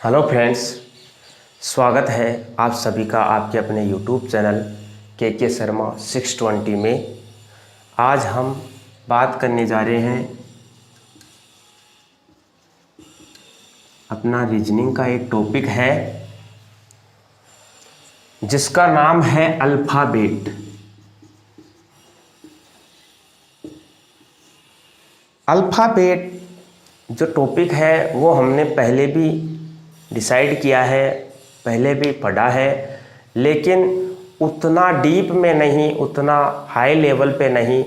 Hello friends, स्वागत है आप सभी का आपके अपने यूट्यूब चैनल के शर्मा 620 में। आज हम बात करने जा रहे हैं अपना रीजनिंग का एक टॉपिक है जिसका नाम है अल्फ़ाबेट। अल्फ़ाबेट जो टॉपिक है वो हमने पहले भी डिसाइड किया है, पहले भी पढ़ा है, लेकिन उतना डीप में नहीं, उतना हाई लेवल पे नहीं।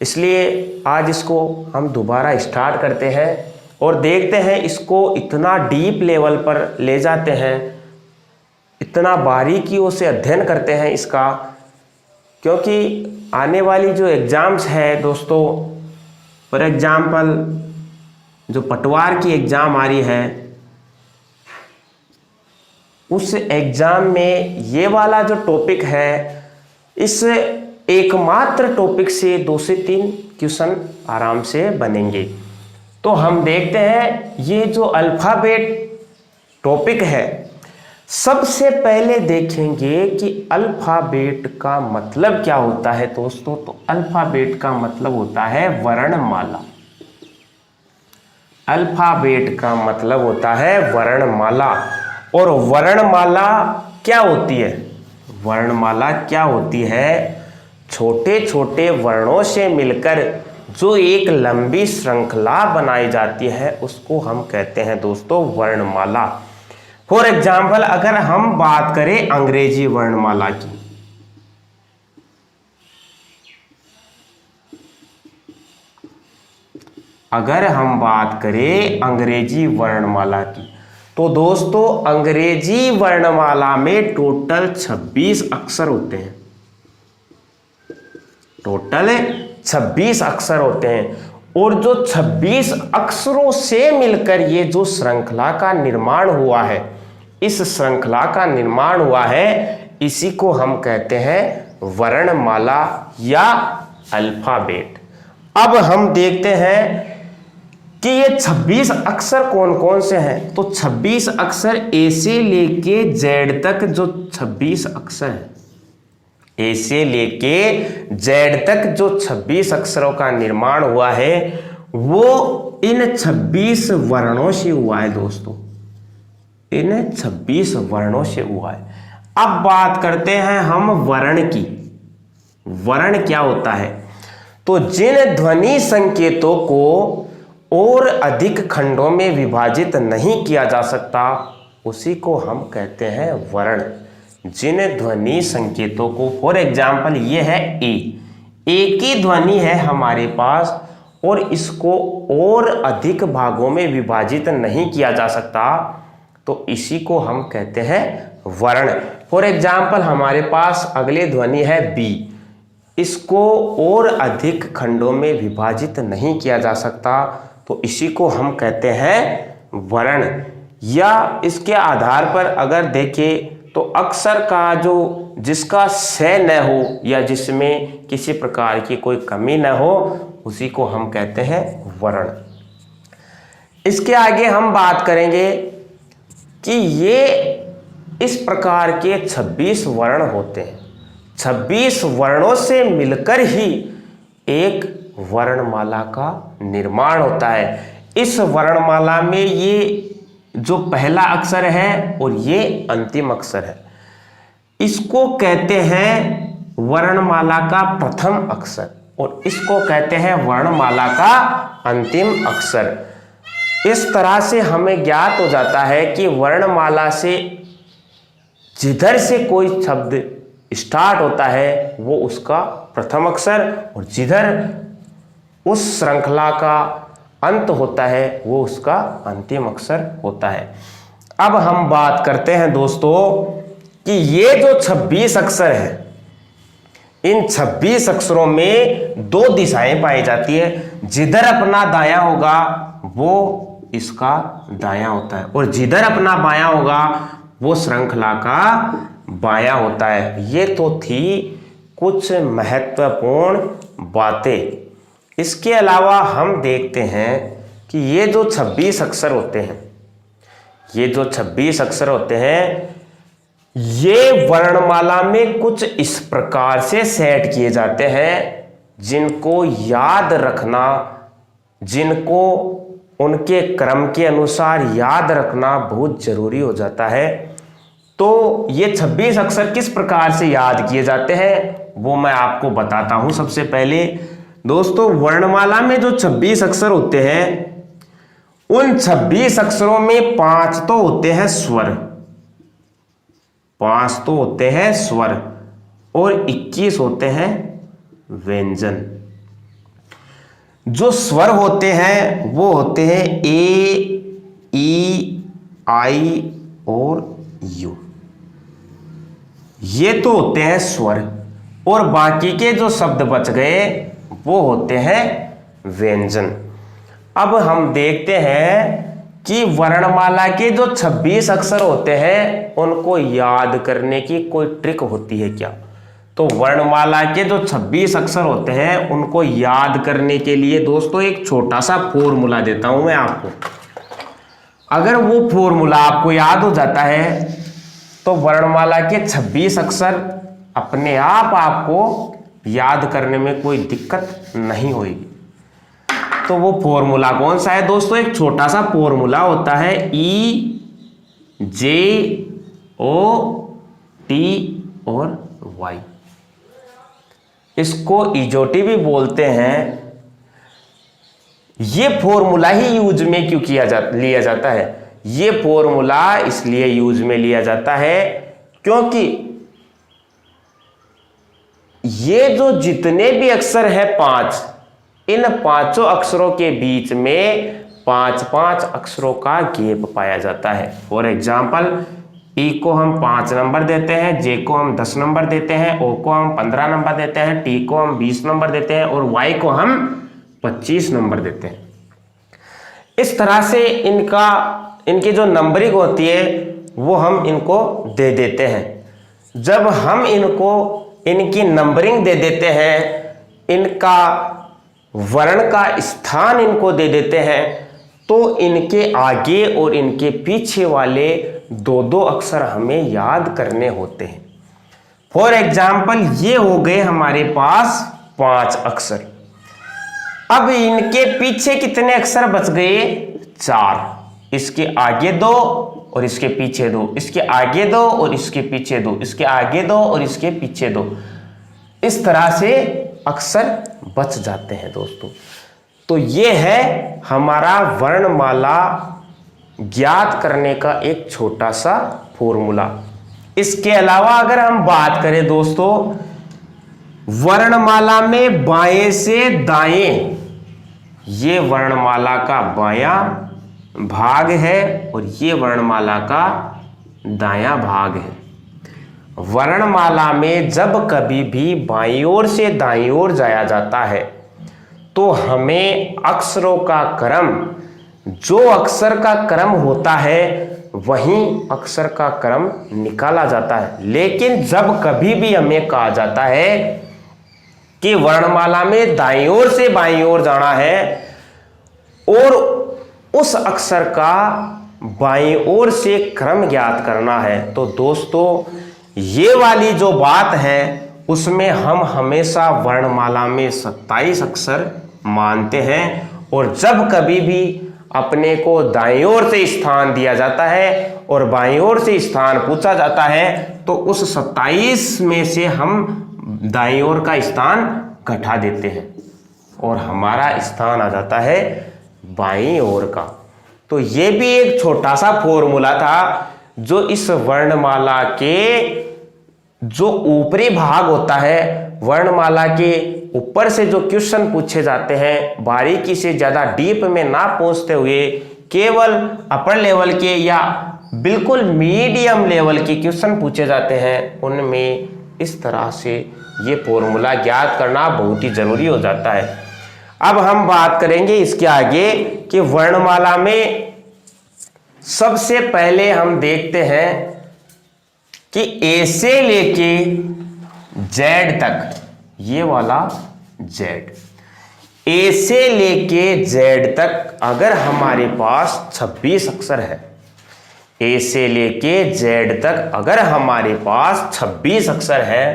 इसलिए आज इसको हम दोबारा स्टार्ट करते हैं और देखते हैं, इसको इतना डीप लेवल पर ले जाते हैं, इतना बारीकियों से अध्ययन करते हैं इसका, क्योंकि आने वाली जो एग्ज़ाम्स है दोस्तों, फॉर एग्ज़ाम्पल जो पटवार की एग्ज़ाम आ रही है, उस एग्ज़ाम में ये वाला जो टॉपिक है, इस एकमात्र टॉपिक से 2 से 3 क्वेश्चन आराम से बनेंगे। तो हम देखते हैं ये जो अल्फ़ाबेट टॉपिक है, सबसे पहले देखेंगे कि अल्फ़ाबेट का मतलब क्या होता है दोस्तों। तो अल्फ़ाबेट का मतलब होता है वर्णमाला। अल्फ़ाबेट का मतलब होता है वर्णमाला। और वर्णमाला क्या होती है? वर्णमाला क्या होती है? छोटे छोटे वर्णों से मिलकर जो एक लंबी श्रृंखला बनाई जाती है, उसको हम कहते हैं दोस्तों वर्णमाला। फॉर एग्जाम्पल अगर हम बात करें अंग्रेजी वर्णमाला की, अगर हम बात करें अंग्रेजी वर्णमाला की, तो दोस्तों अंग्रेजी वर्णमाला में टोटल 26 अक्षर होते हैं। टोटल 26 अक्षर होते हैं। और जो 26 अक्षरों से मिलकर ये जो श्रृंखला का निर्माण हुआ है, इस श्रृंखला का निर्माण हुआ है, इसी को हम कहते हैं वर्णमाला या अल्फ़ाबेट। अब हम देखते हैं कि ये 26 अक्षर कौन कौन से हैं। तो 26 अक्षर ए से लेके जेड तक जो 26 अक्षर हैं, ए से लेके जेड तक जो 26 अक्षरों का निर्माण हुआ है, वो इन 26 वर्णों से हुआ है दोस्तों। इन 26 वर्णों से हुआ है। अब बात करते हैं हम वर्ण की। वर्ण क्या होता है? तो जिन ध्वनि संकेतों को और अधिक खंडों में विभाजित नहीं किया जा सकता, उसी को हम कहते हैं वर्ण। जिन ध्वनि संकेतों को, फॉर एग्जाम्पल ये है ए, एक ही ध्वनि है हमारे पास और इसको और अधिक भागों में विभाजित नहीं किया जा सकता, तो इसी को हम कहते हैं वर्ण। फॉर एग्जाम्पल हमारे पास अगले ध्वनि है बी, इसको और अधिक खंडों में विभाजित नहीं किया जा सकता, तो इसी को हम कहते हैं वर्ण। या इसके आधार पर अगर देखें तो अक्षर का जो जिसका स न हो या जिसमें किसी प्रकार की कोई कमी न हो, उसी को हम कहते हैं वर्ण। इसके आगे हम बात करेंगे कि ये इस प्रकार के 26 वर्ण होते हैं। 26 वर्णों से मिलकर ही एक वर्णमाला का निर्माण होता है। इस वर्णमाला में ये जो पहला अक्षर है और ये अंतिम अक्षर है, इसको कहते हैं वर्णमाला का प्रथम अक्षर और इसको कहते हैं वर्णमाला का अंतिम अक्षर। इस तरह से हमें ज्ञात हो जाता है कि वर्णमाला से जिधर से कोई शब्द स्टार्ट होता है वो उसका प्रथम अक्षर, और जिधर उस श्रृंखला का अंत होता है वो उसका अंतिम अक्षर होता है। अब हम बात करते हैं दोस्तों कि ये जो 26 अक्षर है, इन 26 अक्षरों में 2 दिशाएं पाई जाती है। जिधर अपना दायां होगा वो इसका दायां होता है, और जिधर अपना बायां होगा वो श्रृंखला का बायां होता है। ये तो थी कुछ महत्वपूर्ण बातें। इसके अलावा हम देखते हैं कि ये जो 26 अक्षर होते हैं, ये जो 26 अक्षर होते हैं ये वर्णमाला में कुछ इस प्रकार से सेट किए जाते हैं जिनको याद रखना, जिनको उनके क्रम के अनुसार याद रखना बहुत जरूरी हो जाता है। तो ये 26 अक्षर किस प्रकार से याद किए जाते हैं वो मैं आपको बताता हूं। सबसे पहले दोस्तों, वर्णमाला में जो 26 अक्षर होते हैं उन 26 अक्षरों में 5 तो होते हैं स्वर, 5 तो होते हैं स्वर और 21 होते हैं व्यंजन। जो स्वर होते हैं वो होते हैं ए, ई, आई और यू, ये तो होते हैं स्वर। और बाकी के जो शब्द बच गए वो होते हैं व्यंजन। अब हम देखते हैं कि वर्णमाला के जो 26 अक्षर होते हैं उनको याद करने की कोई ट्रिक होती है क्या। तो वर्णमाला के जो 26 अक्षर होते हैं उनको याद करने के लिए दोस्तों एक छोटा सा फॉर्मूला देता हूं मैं आपको। अगर वो फॉर्मूला आपको याद हो जाता है तो वर्णमाला के 26 अक्षर अपने आप आपको याद करने में कोई दिक्कत नहीं होगी। तो वो फॉर्मूला कौन सा है दोस्तों, एक छोटा सा फॉर्मूला होता है ई, जे, ओ, टी और वाई। इसको इजोटी भी बोलते हैं। ये फॉर्मूला ही यूज में क्यों लिया जाता है, ये फॉर्मूला इसलिए यूज में लिया जाता है क्योंकि ये जो जितने भी अक्षर है 5, इन 5 अक्षरों के बीच में 5-5 अक्षरों का गैप पाया जाता है। फॉर एग्जाम्पल, ई को हम 5 नंबर देते हैं, जे को हम 10 नंबर देते हैं, ओ को हम 15 नंबर देते हैं, टी को हम 20 नंबर देते हैं और वाई को हम 25 नंबर देते हैं। इस तरह से इनकी जो नंबरिंग होती है वो हम इनको दे देते हैं। जब हम इनकी नंबरिंग दे देते हैं, इनका वर्ण का स्थान इनको दे देते हैं, तो इनके आगे और इनके पीछे वाले 2-2 अक्षर हमें याद करने होते हैं। फॉर एग्जाम्पल, ये हो गए हमारे पास 5 अक्षर। अब इनके पीछे कितने अक्षर बच गए, 4। इसके आगे 2 और इसके पीछे 2, इसके आगे 2 और इसके पीछे 2, इसके आगे 2 और इसके पीछे 2। इस तरह से अक्षर बच जाते हैं दोस्तों। तो ये है हमारा वर्णमाला ज्ञात करने का एक छोटा सा फॉर्मूला। इसके अलावा अगर हम बात करें दोस्तों, वर्णमाला में बाएं से दाएं, ये वर्णमाला का बायां भाग है और ये वर्णमाला का दायां भाग है। वर्णमाला में जब कभी भी बाईं ओर से दाईं ओर जाया जाता है तो हमें अक्षरों का क्रम, जो अक्षर का क्रम होता है वहीं अक्षर का क्रम निकाला जाता है। लेकिन जब कभी भी हमें कहा जाता है कि वर्णमाला में दाईं ओर से बाईं ओर जाना है और उस अक्षर का बाईं ओर से क्रम ज्ञात करना है, तो दोस्तों ये वाली जो बात है उसमें हम हमेशा वर्णमाला में 27 अक्षर मानते हैं। और जब कभी भी अपने को दाईं ओर से स्थान दिया जाता है और बाईं ओर से स्थान पूछा जाता है तो उस 27 में से हम दाईं ओर का स्थान घटा देते हैं और हमारा स्थान आ जाता है बाईं ओर का। तो ये भी एक छोटा सा फॉर्मूला था जो इस वर्णमाला के जो ऊपरी भाग होता है, वर्णमाला के ऊपर से जो क्वेश्चन पूछे जाते हैं, बारीकी से ज्यादा डीप में ना पहुंचते हुए केवल अपर लेवल के या बिल्कुल मीडियम लेवल के क्वेश्चन पूछे जाते हैं, उनमें इस तरह से ये फॉर्मूला ज्ञात करना बहुत ही जरूरी हो जाता है। अब हम बात करेंगे इसके आगे कि वर्णमाला में सबसे पहले हम देखते हैं कि ए से लेके जेड तक, ये वाला जेड, ए से लेके जेड तक अगर हमारे पास 26 अक्षर है, ए से लेके जेड तक अगर हमारे पास 26 अक्षर है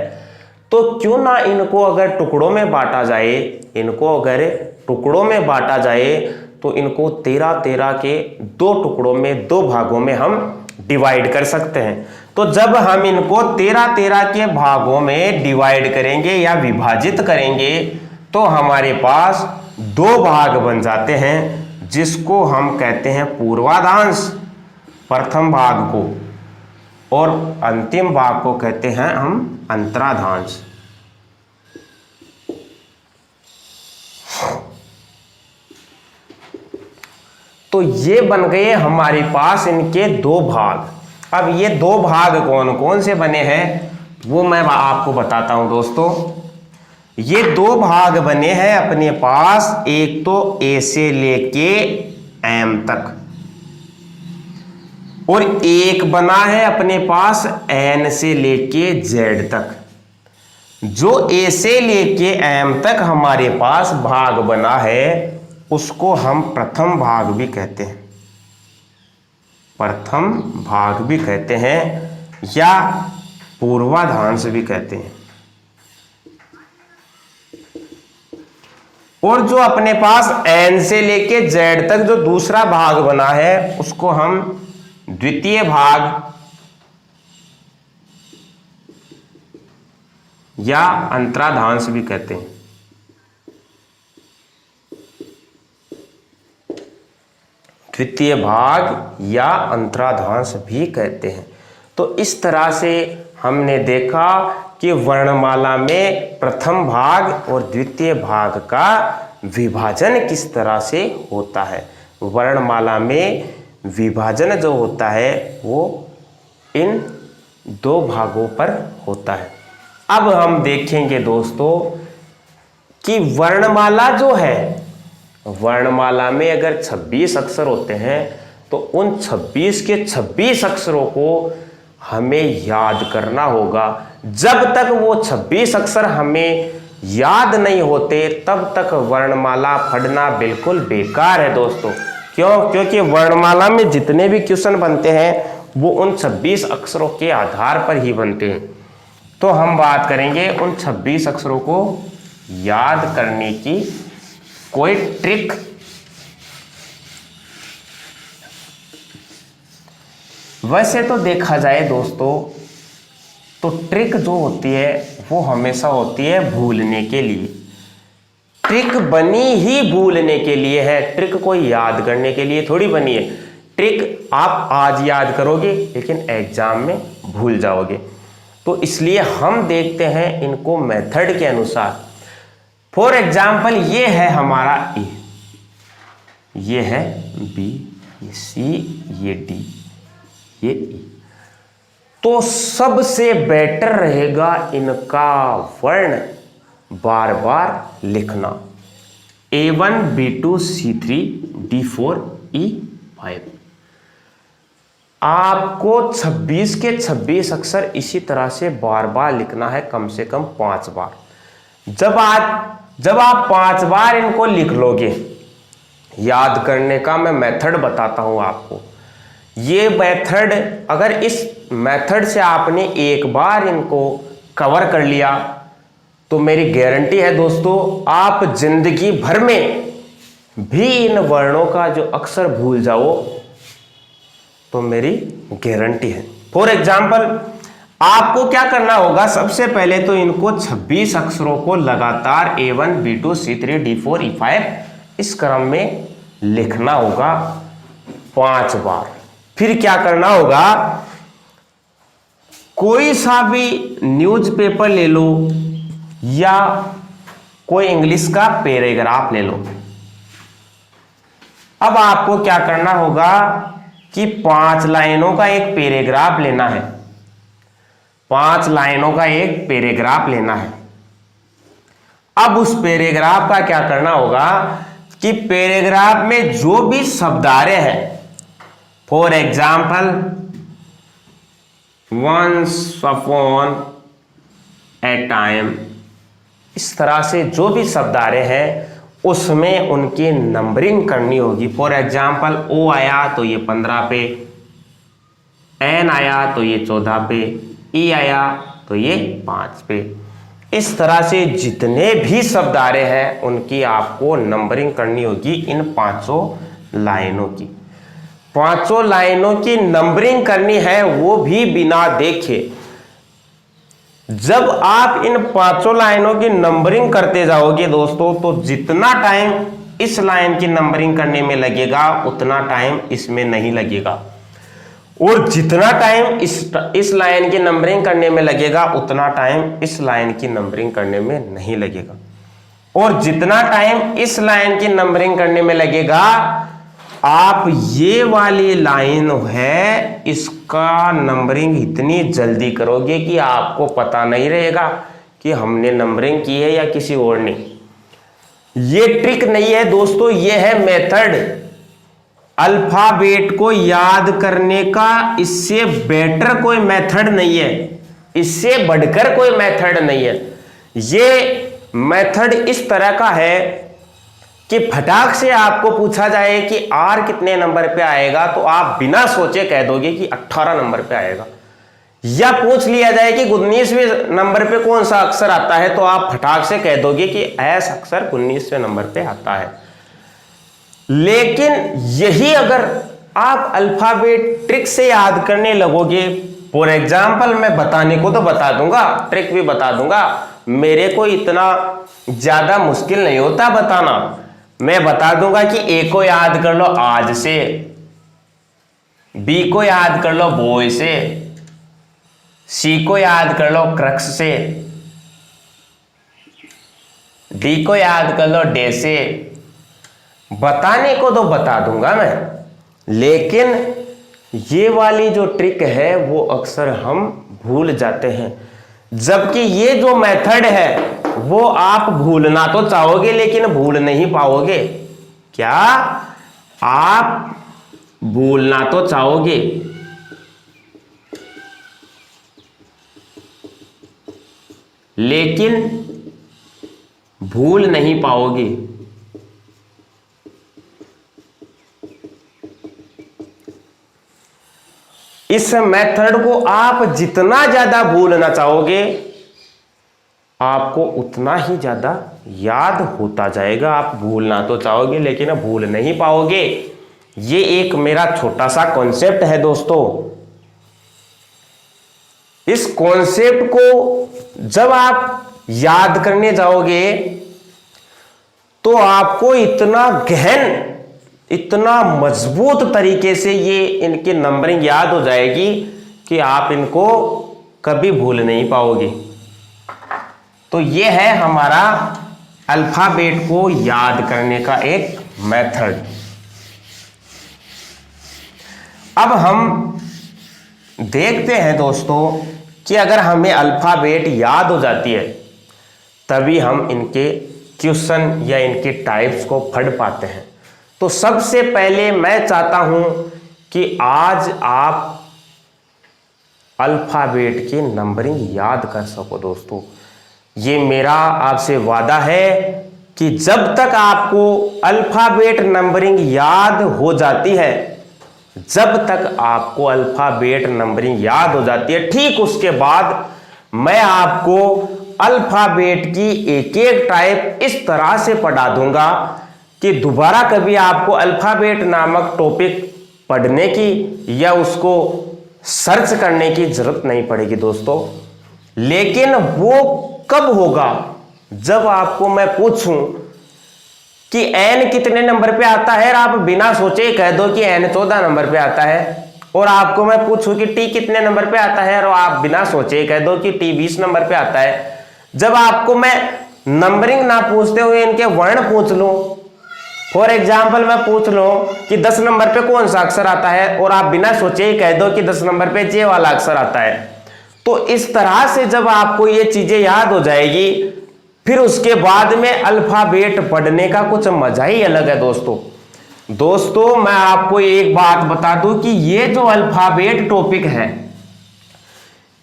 तो क्यों ना इनको अगर टुकड़ों में बांटा जाए, इनको अगर टुकड़ों में बांटा जाए तो इनको 13-13 के 2 टुकड़ों में 2 भागों में हम डिवाइड कर सकते हैं। तो जब हम इनको 13-13 के भागों में डिवाइड करेंगे या विभाजित करेंगे तो हमारे पास 2 भाग बन जाते हैं, जिसको हम कहते हैं पूर्वाधांश प्रथम भाग को, और अंतिम भाग को कहते हैं हम अंतराधांश। तो ये बन गए हमारे पास इनके 2 भाग। अब ये 2 भाग कौन कौन से बने हैं वो मैं आपको बताता हूं दोस्तों। ये 2 भाग बने हैं अपने पास, एक तो ए से लेके एम तक, और एक बना है अपने पास एन से लेके जेड तक। जो ए से लेके एम तक हमारे पास भाग बना है उसको हम प्रथम भाग भी कहते हैं, प्रथम भाग भी कहते हैं या पूर्वाधांश भी कहते हैं। और जो अपने पास एन से लेके जेड तक जो दूसरा भाग बना है उसको हम द्वितीय भाग या अंतराधांश भी कहते हैं। द्वितीय भाग या अंतराधांश भी कहते हैं। तो इस तरह से हमने देखा कि वर्णमाला में प्रथम भाग और द्वितीय भाग का विभाजन किस तरह से होता है। वर्णमाला में विभाजन जो होता है वो इन 2 भागों पर होता है। अब हम देखेंगे दोस्तों कि वर्णमाला जो है, वर्णमाला में अगर 26 अक्षर होते हैं तो उन 26 के 26 अक्षरों को हमें याद करना होगा। जब तक वो 26 अक्षर हमें याद नहीं होते तब तक वर्णमाला पढ़ना बिल्कुल बेकार है दोस्तों। क्यों? क्योंकि वर्णमाला में जितने भी क्वेश्चन बनते हैं वो उन 26 अक्षरों के आधार पर ही बनते हैं। तो हम बात करेंगे उन 26 अक्षरों को याद करने की कोई ट्रिक। वैसे तो देखा जाए दोस्तों तो ट्रिक जो होती है वो हमेशा होती है भूलने के लिए। ट्रिक बनी ही भूलने के लिए है, ट्रिक कोई याद करने के लिए थोड़ी बनी है। ट्रिक आप आज याद करोगे लेकिन एग्जाम में भूल जाओगे। तो इसलिए हम देखते हैं इनको मेथड के अनुसार। फॉर एग्जाम्पल ये है हमारा ए, ये है बी, ये सी, ये डी, ये ई। तो सबसे बेटर रहेगा इनका वर्ण बार बार लिखना। A1, B2, C3, D4, E5। आपको 26 के 26 अक्षर इसी तरह से बार बार लिखना है, कम से कम 5 बार। जब आप 5 बार इनको लिख लोगे, याद करने का मैं मेथड बताता हूं आपको। ये मेथड, अगर इस मेथड से आपने एक बार इनको कवर कर लिया तो मेरी गारंटी है दोस्तों आप जिंदगी भर में भी इन वर्णों का जो अक्षर भूल जाओ तो मेरी गारंटी है। फॉर एग्जाम्पल आपको क्या करना होगा, सबसे पहले तो इनको 26 अक्षरों को लगातार A1, B2, C3, D4, E5 इस क्रम में लिखना होगा 5 बार। फिर क्या करना होगा, कोई सा भी न्यूज़पेपर ले लो या कोई इंग्लिश का पैराग्राफ ले लो। अब आपको क्या करना होगा कि 5 लाइनों का एक पैराग्राफ लेना है, 5 लाइनों का एक पैराग्राफ लेना है। अब उस पैराग्राफ का क्या करना होगा कि पैराग्राफ में जो भी शब्दारे हैं, for example once upon a time, इस तरह से जो भी शब्दारे हैं उसमें उनकी नंबरिंग करनी होगी। फॉर एग्जाम्पल ओ आया तो ये 15 पे, एन आया तो ये 14 पे, ई आया तो ये 5 पे। इस तरह से जितने भी शब्द आ रहे हैं उनकी आपको नंबरिंग करनी होगी इन 5 लाइनों की। 5 लाइनों की नंबरिंग करनी है वो भी बिना देखे। जब आप इन 5 लाइनों की नंबरिंग करते जाओगे दोस्तों, तो जितना टाइम इस लाइन की नंबरिंग करने में लगेगा उतना टाइम इसमें नहीं लगेगा, और जितना टाइम इस लाइन की नंबरिंग करने में लगेगा उतना टाइम इस लाइन की नंबरिंग करने में नहीं लगेगा, और जितना टाइम इस लाइन की नंबरिंग करने में लगेगा, आप ये वाली लाइन है इसका नंबरिंग इतनी जल्दी करोगे कि आपको पता नहीं रहेगा कि हमने नंबरिंग की है या किसी और ने। ये ट्रिक नहीं है दोस्तों, ये है मेथड। अल्फाबेट को याद करने का इससे बेटर कोई मेथड नहीं है, इससे बढ़कर कोई मेथड नहीं है। ये मेथड इस तरह का है कि फटाक से आपको पूछा जाए कि आर कितने नंबर पे आएगा तो आप बिना सोचे कह दोगे कि 18 नंबर पे आएगा, या पूछ लिया जाए कि 19वें नंबर पे कौन सा अक्षर आता है तो आप फटाक से कह दोगे कि एस अक्षर 19वें नंबर पे आता है। लेकिन यही अगर आप अल्फाबेट ट्रिक से याद करने लगोगे, फॉर एग्जाम्पल मैं बताने को तो बता दूंगा, ट्रिक भी बता दूंगा, मेरे को इतना ज्यादा मुश्किल नहीं होता बताना। मैं बता दूंगा कि ए को याद कर लो आज से, बी को याद कर लो बॉय से, सी को याद कर लो क्रक्स से, डी को याद कर लो डे से। बताने को तो बता दूंगा मैं, लेकिन ये वाली जो ट्रिक है वो अक्सर हम भूल जाते हैं। जबकि ये जो मेथड है वो आप भूलना तो चाहोगे लेकिन भूल नहीं पाओगे। क्या आप भूलना तो चाहोगे, लेकिन भूल नहीं पाओगे। इस मेथड को आप जितना ज्यादा भूलना चाहोगे आपको उतना ही ज्यादा याद होता जाएगा। आप भूलना तो चाहोगे लेकिन भूल नहीं पाओगे। ये एक मेरा छोटा सा कॉन्सेप्ट है दोस्तों। इस कॉन्सेप्ट को जब आप याद करने जाओगे तो आपको इतना गहन, इतना मजबूत तरीके से ये इनकी नंबरिंग याद हो जाएगी कि आप इनको कभी भूल नहीं पाओगे। तो ये है हमारा अल्फाबेट को याद करने का एक मेथड। अब हम देखते हैं दोस्तों कि अगर हमें अल्फाबेट याद हो जाती है तभी हम इनके क्वेश्चन या इनके टाइप्स को पढ़ पाते हैं। तो सबसे पहले मैं चाहता हूं कि आज आप अल्फाबेट की नंबरिंग याद कर सको दोस्तों। ये मेरा आपसे वादा है कि जब तक आपको अल्फाबेट नंबरिंग याद हो जाती है, जब तक आपको अल्फाबेट नंबरिंग याद हो जाती है, ठीक उसके बाद मैं आपको अल्फाबेट की एक एक टाइप इस तरह से पढ़ा दूंगा कि दोबारा कभी आपको अल्फाबेट नामक टॉपिक पढ़ने की या उसको सर्च करने की जरूरत नहीं पड़ेगी दोस्तों। लेकिन वो कब होगा? जब आपको मैं पूछूं कि एन कितने नंबर पे आता है और आप बिना सोचे कह दो कि एन 14 नंबर पे आता है, और आपको मैं पूछूं कि टी कितने नंबर पे आता है और आप बिना सोचे कह दो कि टी 20 नंबर पे आता है। जब आपको मैं नंबरिंग ना पूछते हुए इनके वर्ण पूछ लूं, फॉर एग्जाम्पल मैं पूछ लूं कि 10 नंबर पे कौन सा अक्षर आता है और आप बिना सोचे ही कह दो कि 10 नंबर पे जे वाला अक्षर आता है, तो इस तरह से जब आपको ये चीजें याद हो जाएगी फिर उसके बाद में अल्फाबेट पढ़ने का कुछ मजा ही अलग है दोस्तों। मैं आपको एक बात बता दूं कि ये जो अल्फाबेट टॉपिक है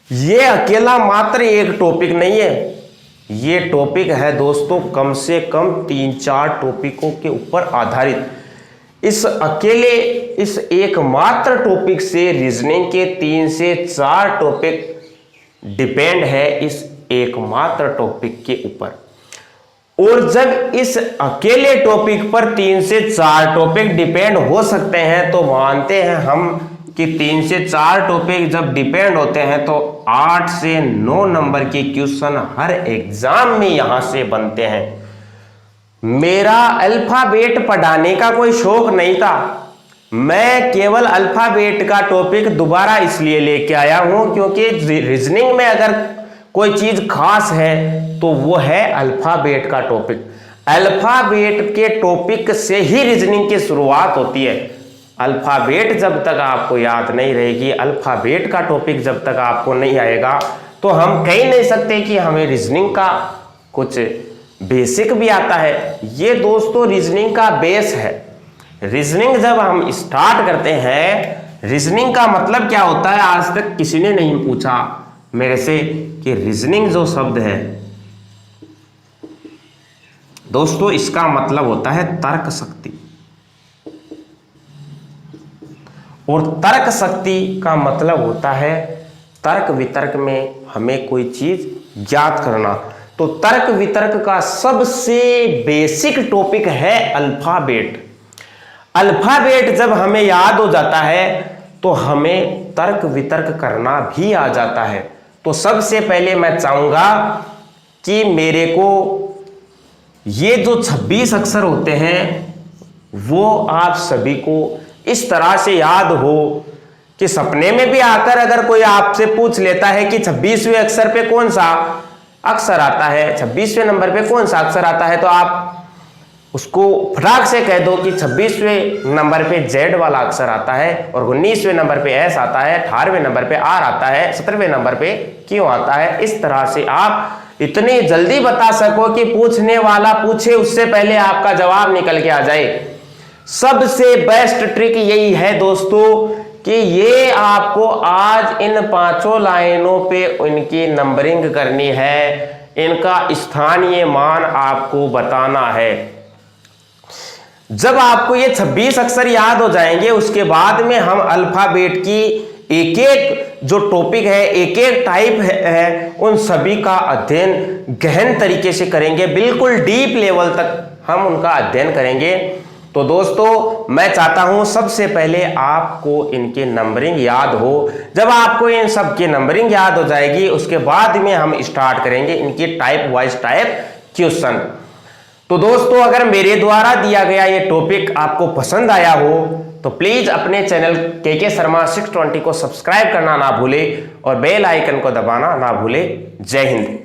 ये अकेला मात्र एक टॉपिक नहीं है, ये टॉपिक है दोस्तों कम से कम 3-4 टॉपिकों के ऊपर आधारित। इस एकमात्र टॉपिक से रीजनिंग के 3 से 4 टॉपिक डिपेंड है इस एकमात्र टॉपिक के ऊपर। और जब इस अकेले टॉपिक पर 3 से 4 टॉपिक डिपेंड हो सकते हैं तो मानते हैं हम कि 3 से 4 टॉपिक जब डिपेंड होते हैं तो 8 से 9 नंबर के क्वेश्चन हर एग्जाम में यहां से बनते हैं। मेरा अल्फाबेट पढ़ाने का कोई शौक नहीं था, मैं केवल अल्फाबेट का टॉपिक दोबारा इसलिए लेके आया हूं क्योंकि रीजनिंग में अगर कोई चीज खास है तो वो है अल्फाबेट का टॉपिक। अल्फाबेट के टॉपिक से ही रीजनिंग की शुरुआत होती है। अल्फाबेट जब तक आपको याद नहीं रहेगी, अल्फाबेट का टॉपिक जब तक आपको नहीं आएगा तो हम कह नहीं सकते कि हमें रीजनिंग का कुछ बेसिक भी आता है। ये दोस्तों रीजनिंग का बेस है। रीजनिंग जब हम स्टार्ट करते हैं, रीजनिंग का मतलब क्या होता है आज तक किसी ने नहीं पूछा मेरे से कि रीजनिंग जो शब्द है दोस्तों इसका मतलब होता है तर्क शक्ति। और तर्क शक्ति का मतलब होता है तर्क वितर्क में हमें कोई चीज ज्ञात करना। तो तर्क वितर्क का सबसे बेसिक टॉपिक है अल्फाबेट। अल्फाबेट जब हमें याद हो जाता है तो हमें तर्क वितर्क करना भी आ जाता है। तो सबसे पहले मैं चाहूंगा कि मेरे को ये जो 26 अक्षर होते हैं वो आप सभी को इस तरह से याद हो कि सपने में भी आकर अगर कोई आपसे पूछ लेता है कि 26वें अक्षर पे कौन सा अक्षर आता है, 26वें नंबर पे कौन सा अक्षर आता है, तो आप उसको फटाक से कह दो कि 26वें नंबर पे जेड वाला अक्षर आता है और 19वें नंबर पे एस आता है, 18वें नंबर पे आर आता है, 17वें नंबर पे क्यों आता है। इस तरह से आप इतनी जल्दी बता सको कि पूछने वाला पूछे उससे पहले आपका जवाब निकल के आ जाए। सबसे बेस्ट ट्रिक यही है दोस्तों कि ये आपको आज इन 5 लाइनों पे इनकी नंबरिंग करनी है, इनका स्थानीय मान आपको बताना है। जब आपको ये 26 अक्षर याद हो जाएंगे उसके बाद में हम अल्फाबेट की एक एक जो टॉपिक है, एक एक टाइप है उन सभी का अध्ययन गहन तरीके से करेंगे, बिल्कुल डीप लेवल तक हम उनका अध्ययन करेंगे। तो दोस्तों मैं चाहता हूं सबसे पहले आपको इनकी नंबरिंग याद हो। जब आपको इन सब की नंबरिंग याद हो जाएगी उसके बाद में हम स्टार्ट करेंगे इनकी टाइप वाइज टाइप क्वेश्चन। तो दोस्तों अगर मेरे द्वारा दिया गया ये टॉपिक आपको पसंद आया हो तो प्लीज अपने चैनल के शर्मा 620 को सब्सक्राइब करना ना भूले और बेल आइकन को दबाना ना भूले। जय हिंद।